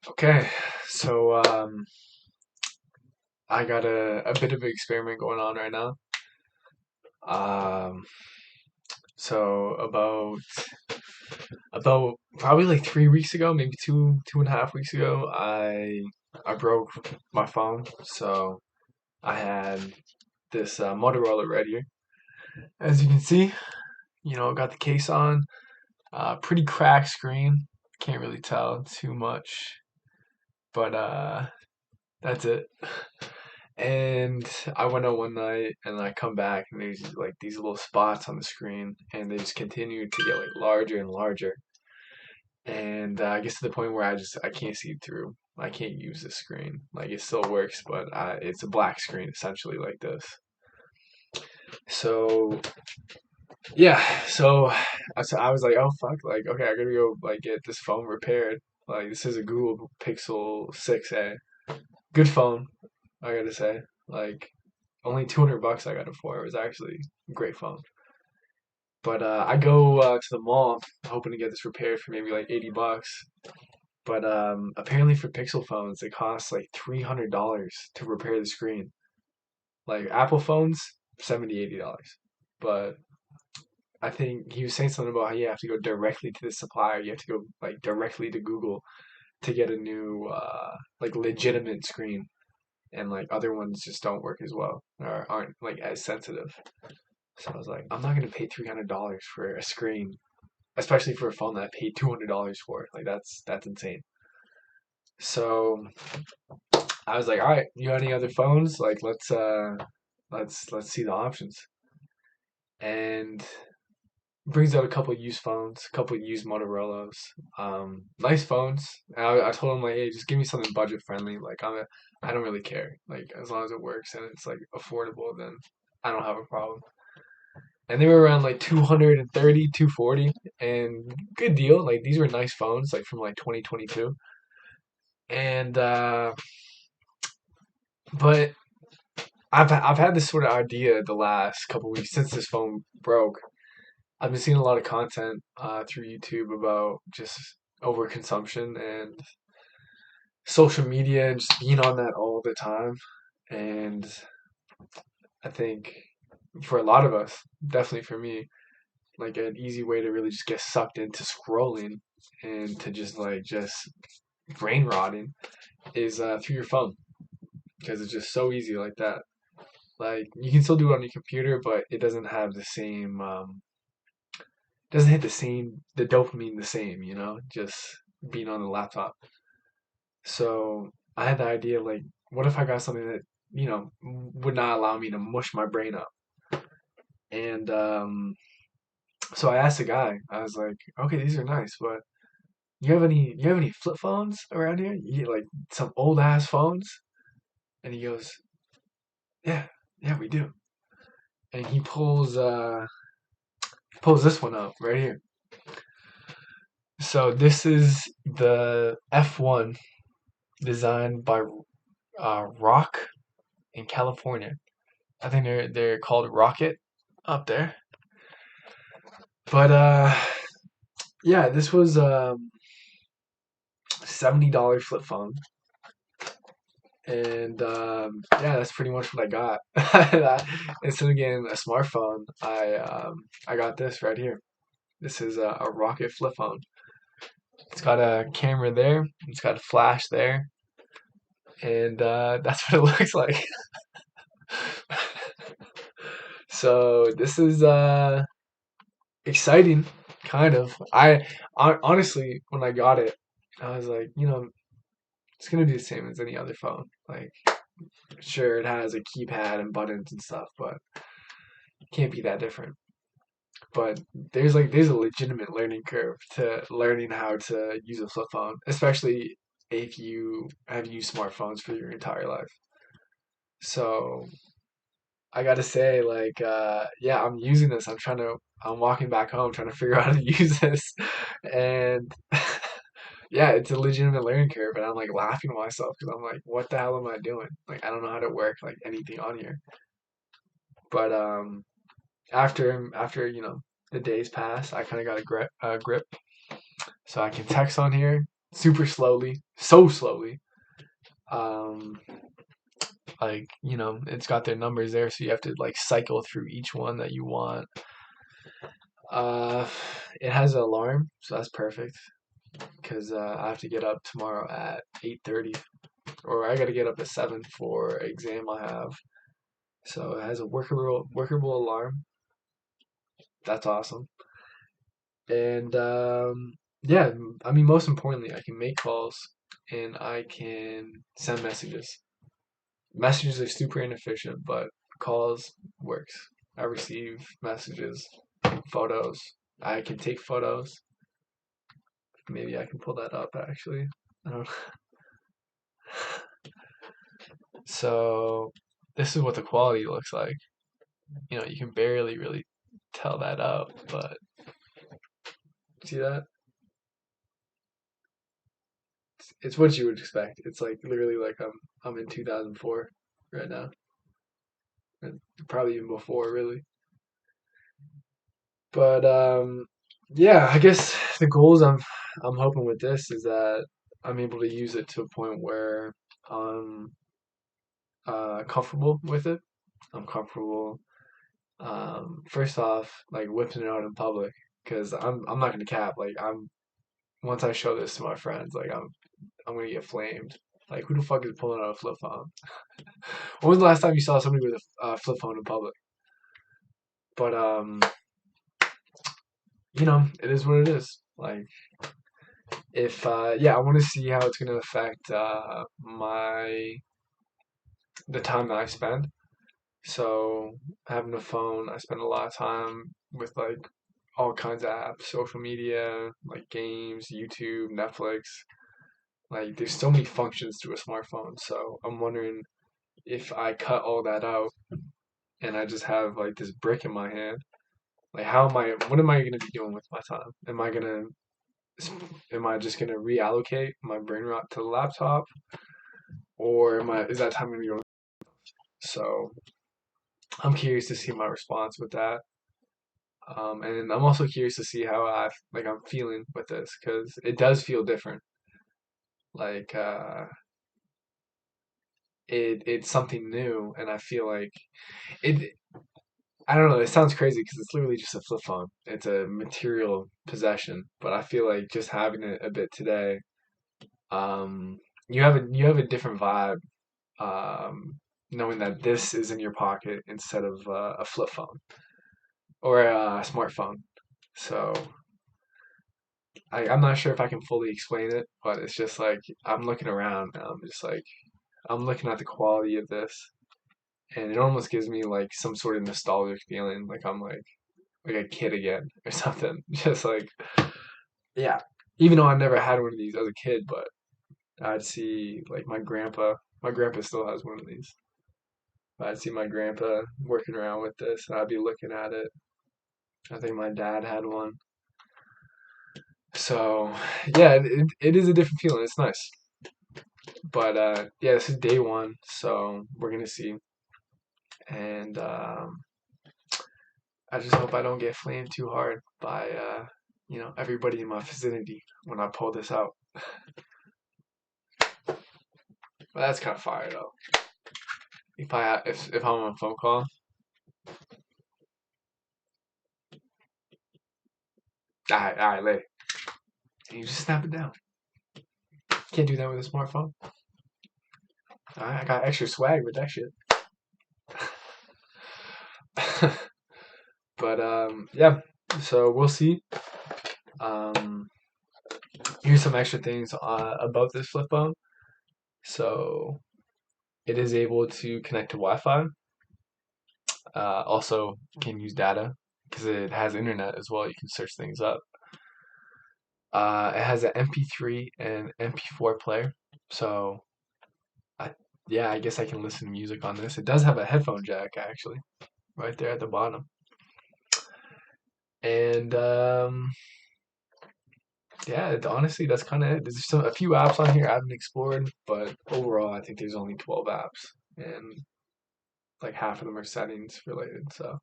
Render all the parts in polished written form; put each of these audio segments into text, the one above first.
Okay, so I got a bit of an experiment going on right now. Um, so about probably like 3 weeks ago, maybe two and a half weeks ago, I broke my phone. So I had this Motorola right here, as you can see. Got the case on. Pretty cracked screen. Can't really tell too much, but that's it. And I went out one night and I come back and there's like these little spots on the screen and they just continue to get like larger and larger. And I get to the point where I can't see through. I can't use the screen. Like it still works, but it's a black screen essentially like this. So yeah, I was like, oh fuck, like okay, I gotta go like get this phone repaired. Like this is a Google Pixel 6a, good phone, I gotta say. Like only 200 bucks I got it for. It was actually a great phone. But I go to the mall hoping to get this repaired for maybe like 80 bucks. But apparently for Pixel phones, it costs like $300 to repair the screen. Like Apple phones, 70, $80. But I think he was saying something about how you have to go directly to the supplier. You have to go like directly to Google to get a new like legitimate screen. And like other ones just don't work as well or aren't like as sensitive. So I was like, I'm not gonna pay $300 for a screen, especially for a phone that I paid $200 for. Like that's insane. So I was like, all right, you got any other phones? Like let's see the options. And brings out a couple of used phones, a couple of used Motorola's. Nice phones. I told him like, hey, just give me something budget friendly. Like I don't really care. Like as long as it works and it's like affordable, then I don't have a problem. And they were around like 230, 240, and good deal. Like these were nice phones, like from like 2022. And but I've had this sort of idea the last couple weeks since this phone broke. I've been seeing a lot of content through YouTube about just overconsumption and social media and just being on that all the time. And I think for a lot of us, definitely for me, like an easy way to really just get sucked into scrolling and to just brain rotting is through your phone because it's just so easy like that. Like you can still do it on your computer, but it doesn't have the same doesn't hit the dopamine the same, just being on the laptop. So I had the idea like, what if I got something that would not allow me to mush my brain up? And so I asked the guy. I was like, okay, these are nice, but you have any flip phones around here? Like some old ass phones? And he goes, yeah, yeah, we do. And he pulls this one up right here. So this is the F1 designed by Rock in California. I think they're called Rocket up there. But yeah, this was $70 flip phone. And yeah, that's pretty much what I got. Instead of getting a smartphone, I got this right here. This is a Rocket flip phone. It's got a camera there. It's got a flash there, and that's what it looks like. So this is exciting, kind of. Honestly, when I got it, I was like, it's gonna be the same as any other phone. Like, sure, it has a keypad and buttons and stuff, but it can't be that different. But there's a legitimate learning curve to learning how to use a flip phone, especially if you have used smartphones for your entire life. So I gotta say, like, yeah, I'm using this. I'm walking back home trying to figure out how to use this, and yeah, it's a legitimate learning curve, and I'm like laughing to myself because I'm like, what the hell am I doing? Like, I don't know how to work like anything on here. But after the days pass, I kind of got a grip, so I can text on here. super slowly, so slowly. Um, like it's got their numbers there, so you have to like cycle through each one that you want. Uh, it has an alarm, so that's perfect because I have to get up tomorrow at 8:30, or I got to get up at 7 for an exam I have. So it has a workable alarm. That's awesome. And yeah, I mean, most importantly, I can make calls and I can send messages. Messages are super inefficient, but calls works. I receive messages, photos. I can take photos. Maybe I can pull that up actually. I don't. So this is what the quality looks like. You can barely really tell that out, but see that? It's what you would expect. It's like literally like I'm in 2004 right now, and probably even before really. But yeah, I guess the goals I'm hoping with this is that I'm able to use it to a point where I'm comfortable with it. I'm comfortable. First off, like whipping it out in public, because I'm not gonna cap. Like once I show this to my friends, like I'm gonna get flamed. Like who the fuck is pulling out a flip phone? When was the last time you saw somebody with a flip phone in public? But it is what it is. Like if yeah, I want to see how it's gonna affect my the time that I spend. So having a phone, I spend a lot of time with like all kinds of apps, social media, like games, YouTube, Netflix. Like there's so many functions to a smartphone. So I'm wondering if I cut all that out and I just have like this brick in my hand. Like what am I gonna be doing with my time? Am I just gonna reallocate my brain rot to the laptop, or is that time gonna go? So I'm curious to see my response with that. And I'm also curious to see how I'm feeling with this because it does feel different. Like it's something new, and I feel like it. I don't know. It sounds crazy because it's literally just a flip phone. It's a material possession, but I feel like just having it a bit today, you have a different vibe, knowing that this is in your pocket instead of a flip phone or a smartphone. So I'm not sure if I can fully explain it, but it's just like I'm looking around and I'm just like I'm looking at the quality of this, and it almost gives me like some sort of nostalgic feeling, like I'm like a kid again or something. Just like yeah, even though I never had one of these as a kid, but I'd see like my grandpa. My grandpa still has one of these. I'd see my grandpa working around with this, and I'd be looking at it. I think my dad had one. So yeah, it is a different feeling. It's nice. But yeah, this is day one, so we're gonna see. And I just hope I don't get flamed too hard by everybody in my vicinity when I pull this out. But that's kind of fire though. If I'm on a phone call, all right, lay. You just snap it down. Can't do that with a smartphone. All right, I got extra swag with that shit. But yeah. So we'll see. Um, here's some extra things about this flip phone. So it is able to connect to Wi-Fi. Also can use data because it has internet as well. You can search things up. It has an MP3 and MP4 player. So I yeah, I guess I can listen to music on this. It does have a headphone jack actually, right there at the bottom. And yeah, honestly, that's kind of it. There's a few apps on here I haven't explored, but overall, I think there's only 12 apps, and like half of them are settings related. So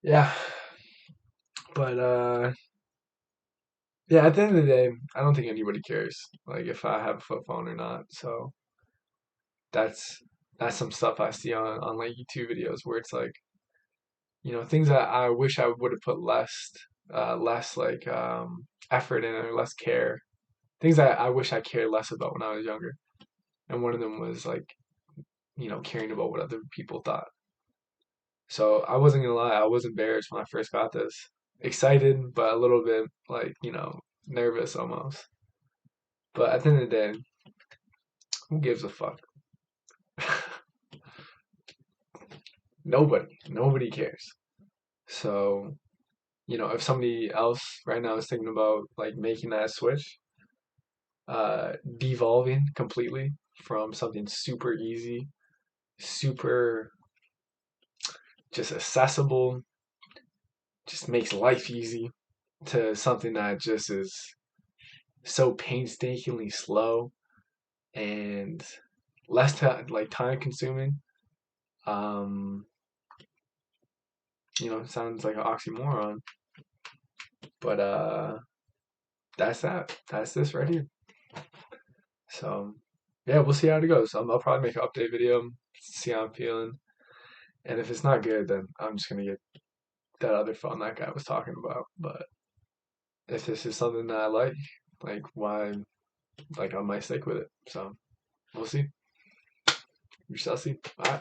yeah, but Yeah, at the end of the day, I don't think anybody cares, like if I have a flip phone or not. So that's that's some stuff I see on like YouTube videos where it's like, things that I wish I would have put less like effort in or less care. Things that I wish I cared less about when I was younger. And one of them was like, caring about what other people thought. So I wasn't gonna lie, I was embarrassed when I first got this. Excited, but a little bit like, nervous almost. But at the end of the day, who gives a fuck? Nobody cares. So, if somebody else right now is thinking about like making that switch, devolving completely from something super easy, super just accessible, just makes life easy, to something that just is so painstakingly slow and less like time consuming. Um, it sounds like an oxymoron, but that's that. That's this right here. So yeah, we'll see how it goes. I'll probably make an update video, see how I'm feeling, and if it's not good, then I'm just gonna get that other phone that guy was talking about. But if this is something that I like why, like I might stick with it. So we'll see. We shall see. Bye.